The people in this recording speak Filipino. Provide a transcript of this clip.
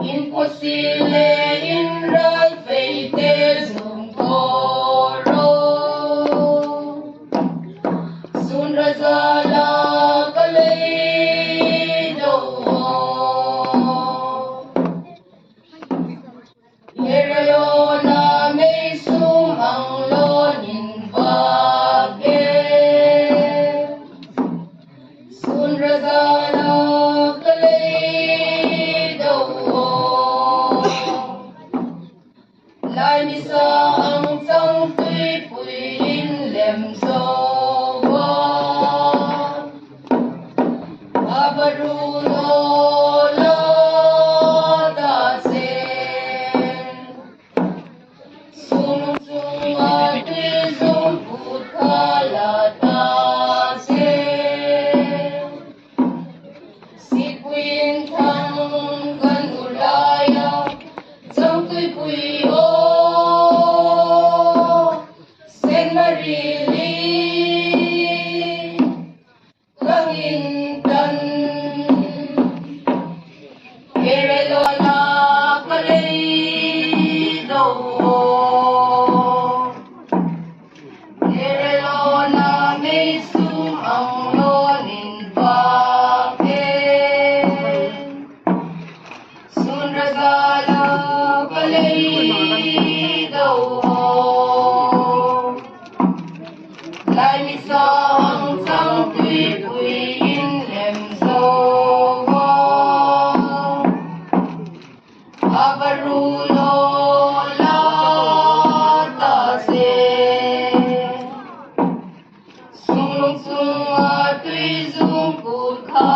Imposible in real faith is coro. Sunrazala kaleido. Herayo na may sumanglonin bagay. Sunrazala kaleido. Lai mi sa ang sang tui pui in lem so wa abarulo la da sen sung sung a tui sung put kala da sen si queen thang kan ulaya sang tui pui o Marili Langintan Kerelona Kaleido Kerelona may sumanglonin bakit Sunrazala Kaleido Lai mi sang sang tui pui in lem so wa abarulo la ta se sung sung a tui sung put kha